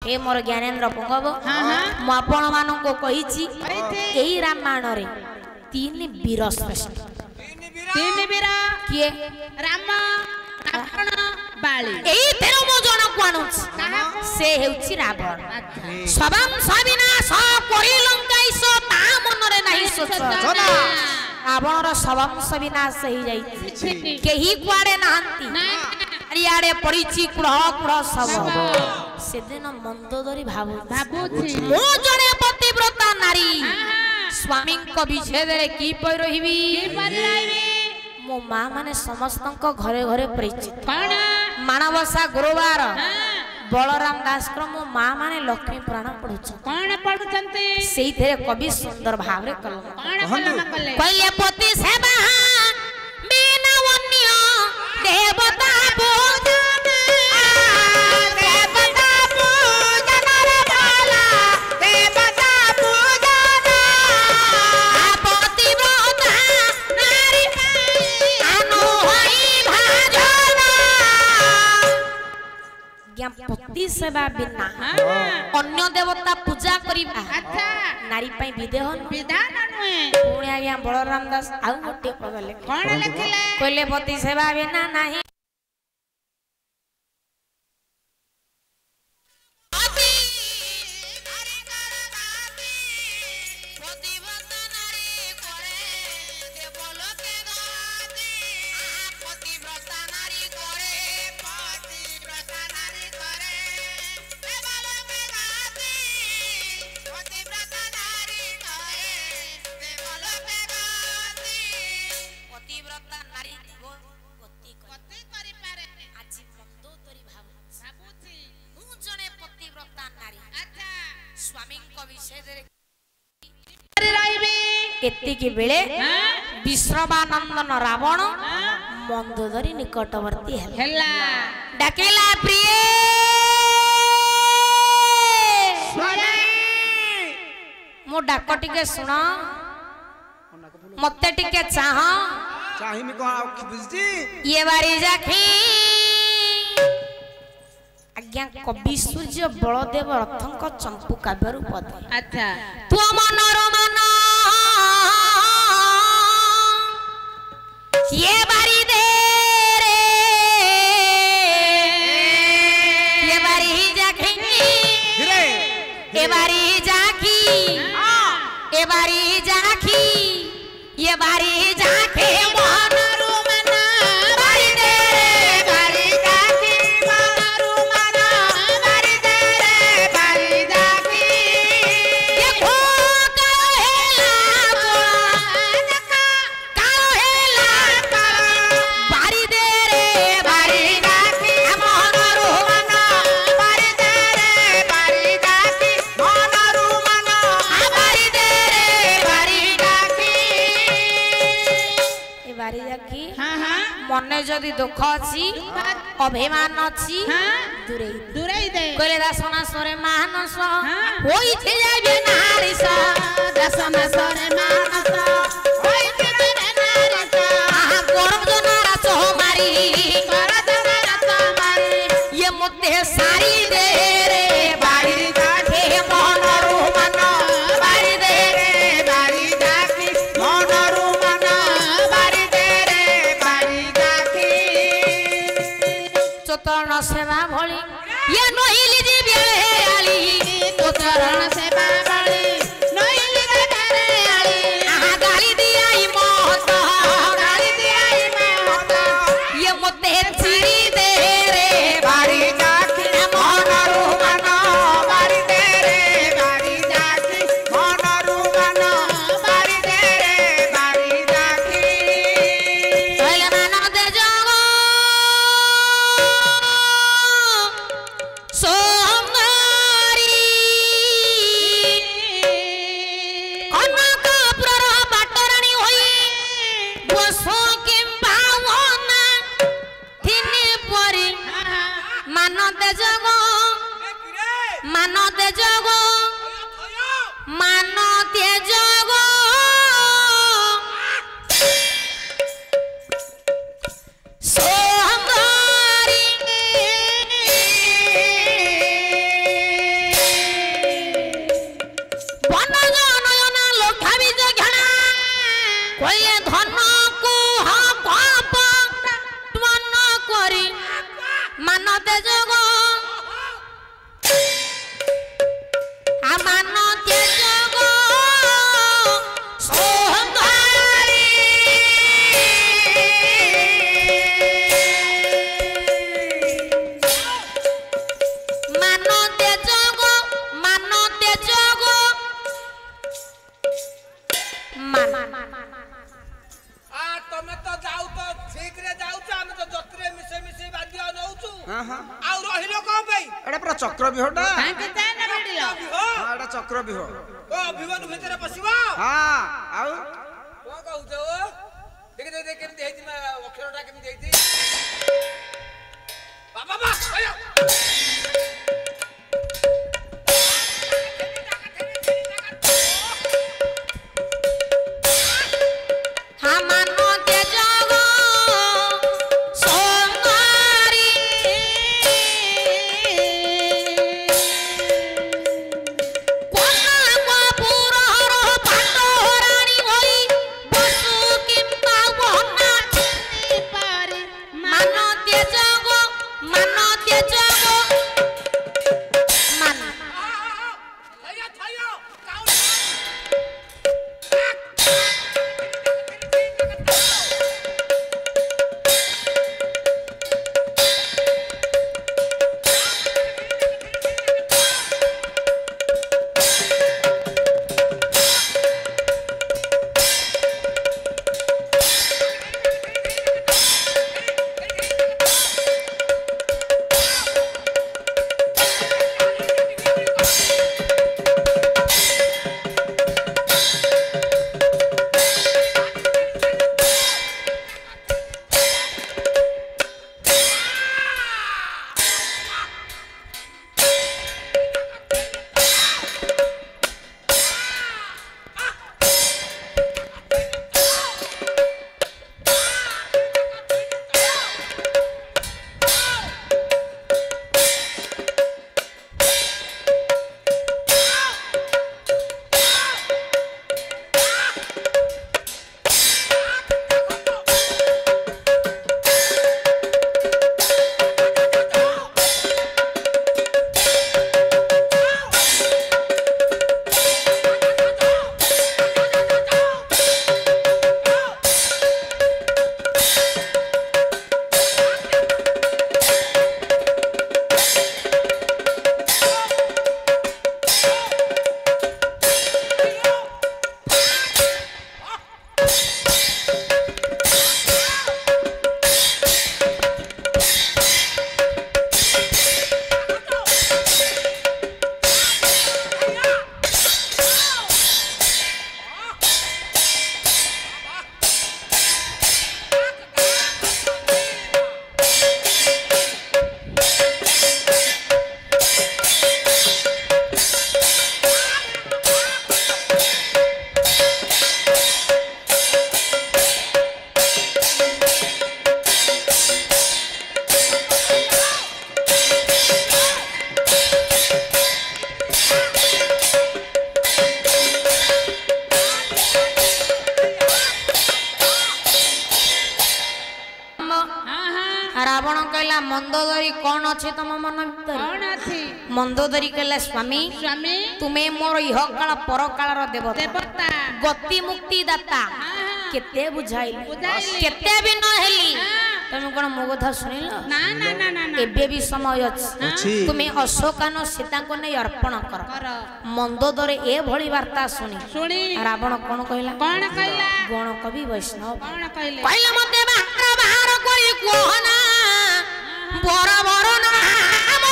ए मोर ज्ञानेन्द्र पुंगव मु आपण मानको कहिछि एई रामायण रे तीन वीर श्रेष्ठ तीन वीर किए राम रावण बाली एई तेरो मो जण कोनु से हेउछि रावण सबम सविनाश कोरि लंकाईस ता मनरे नाही सोच रावण रो सबम सविनाश ही जाई केही कुआडे नाहंती अरियाडे पड़ीची कुढ़ कुढ़ सब सेदिन मंदोदरी भाबुछि मो जणे पतिव्रता नारी स्वामी को विच्छेद रे की पई रहिबी मो मां माने समस्त घरे घरे परिचित कोन मानवसा गुरुवार बलराम दास को मो मां माने लक्ष्मी पुराण पढुछ कोन पढुचंती सेइथे कवि सुंदर भाव रे कलम कोन कले कहले पति सेवा बिना वन्य देवता पूजन देवता पूजन रे बाला देवता पूजन पतिव्रता नारी अनु होई भाजन ज्ञा पति सेवा बिना अन्य देवता पूजा करिबा अच्छा नारी पई विदेहन विधान नुए पुणे आज्ञा बलराम दास आउ गोटे पगले कोन लिखले कहले पति सेवा बिना नाही एतिकी बेले विश्रवानंदन रावण मंदोदरी निकटवर्ती हेला डाकेला प्रिय मो डाक टिके सुन मते टिके चाह चाहिमी कोन बुझी ये बारी जाखी आज्ञा कवि सूर्य बलदेव रथंक चंपू काव्य रूप अच्छा तू मनर मन ये बारी दे रे ये बारी जाखी ये बारी जाखी ये बारी जाखी ये बारी जाखी मनर मन बारी दे रे बारी जाखी मनर मन बारी दे रे बारी जाखी ये खो कहेला बारी दे रे बारी जाखी मनर मन बारी दे रे बारी जाखी मनर मन बारी दे रे बारी जाखी ए बारी जाखी हां हां मने जदि दुख अछि अभिमान अछि दूरे दूरे दे कहले दासना सरे मानस होई थे जाबे नारिस दासना सरे मानस होई थे जाबे नारिस आहा गरम जनारा चो मारी गरम जनारा चो मारी ये मुते सारी दे रे बारी जाके मनरु मन बारी दे रे बारी जाके मनरु मन बारी दे रे बारी जाके चतरण सेवा भली ये नहिली जी बेले आली तो चरण सेवा भली नहिली रे बेले आली आहा गाली दियाई मोहत गाली दियाई मोहत ये मते चिरी दे रे बारी जाखी मनरु मन बारी दे रे बारी जाखी मनरु मन बारी दे रे बारी जाखी कहले मानव दे जगो सोमरी कनक पुरर बाटराणी होई बसो किंबा वना थिनि परी मानते जगो मानते जगो मानते जगो सोमरी के जाए ना बेडिलो हां एटा चक्र बिह ओ विमान भितर पसिबो हां आउ को कहउछो देख देख देख केमति हेति अक्षरटा केमति हेति बाबा बा आयो रावण कहला मंदोदरी कौन अच्छे तुम मन भीतर कौन अछि मंदोदरी कहला स्वामी स्वामी तुम्हें मोर इह काल पर काल देवता देवता गति मुक्ति दाता केते बुझाइल बुझाइली। केते भी न हेली हाँ। तुम कोन मो कथा सुनिल ना ना ना ना ना एबे भी समय अछि अछि तुम्हें अशोकान सीता को नहीं अर्पण कर कर मंदोदरे ए भली वार्ता सुनी सुनी रावण कौन कहला कौन कहला गण कवि वैष्णव कौन कहले कहला मते बाहर करी कोहना बर बर ना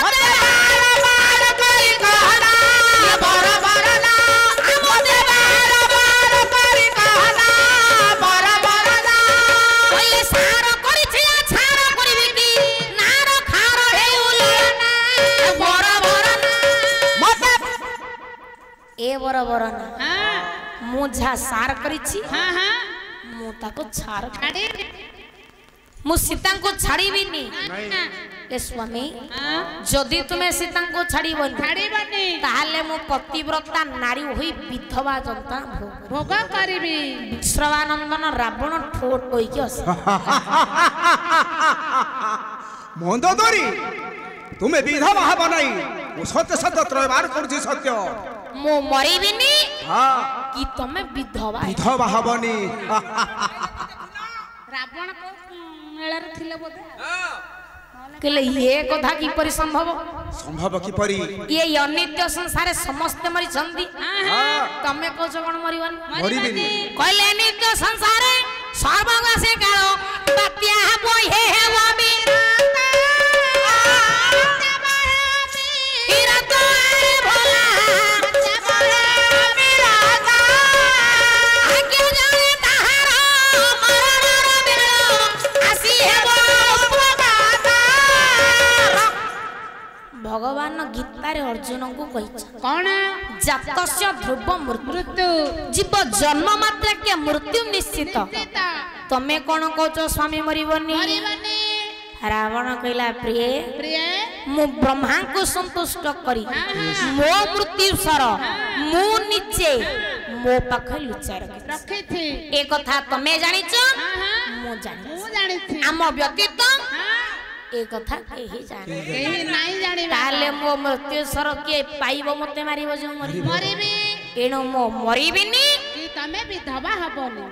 मते बाहर करी कोहना बर बर ना मते बाहर करी कोहना बर बर ना कहले सार करी छिया छार करबी की नार खार हेउला ना बर बर ना मते ए बर बर ना हां मु झा सार करी छी हां हां मु ताको छार छाड़ी मु सीता को छाड़ीबी नी ना ए स्वामी हां जदि तुम्हें सीता को छाड़ीबनी छाड़ी बनी ताहले मु पतिव्रता नारी होई विधवा जनता भोग भोग करबी श्रवानंदन रावण ठोट होई के अस मंदोदरी तुम्हें विधवा हब नहीं वो सत्य सत्य त्रयबार करछि सत्य मु मरीबी नी हां कि तमे विधवा विधवा हबनी रावण को मेला रे थिले बोधे कहले ये कथा की परि संभव संभव कि परी ये अनित्य संसार समस्त मरी छंदी हां तमे कोछ कोन मरिबनी मरिबिनी कहले नित्य संसार सर्वगासे कालो बात्या बोहे हेवामी ଅର୍ଜୁନଙ୍କୁ କହିଛ କଣ ଜାତସ୍ୟ ଧ୍ରୁବ ମୃତ୍ୟୁ ମୃତ୍ୟୁ ଜୀବ ଜନ୍ମ ମାତ୍ରକେ ମୃତ୍ୟୁ ନିଶ୍ଚିତ ତମେ କଣ କହୁଛ ସ୍ୱାମୀ ମରିବନି ମରିବନି ରାବଣ କହିଲା ପ୍ରିୟ ପ୍ରିୟ ମୁଁ ବ୍ରହ୍ମାଙ୍କୁ ସନ୍ତୁଷ୍ଟ କରି ମୋ ମୃତ୍ୟୁ ସର ମୁଁ ନିଜେ ମୋ ପାଖରେ ଲୁଚାଇ ରଖିଛି ଏ କଥା ତମେ ଜାଣିଛ ମୁଁ ଜାଣିଛି ମୁଁ ଜାଣିଛି ଆମ ବ୍ୟତୀତ ଏ କଥା କେହି ଜାଣି କେହି ନାଇଁ ଜାଣିବା ତାହେଲେ ମୋ ମୃତ୍ୟୁ ସର କିଏ ପାଇବ ମତେ ମାରିବ ଯୋଉ ମରିବି ମରିବି ଏଣୁ ମୁଁ ମରିବିନି କି ତମେ ବିଧବା ହବନି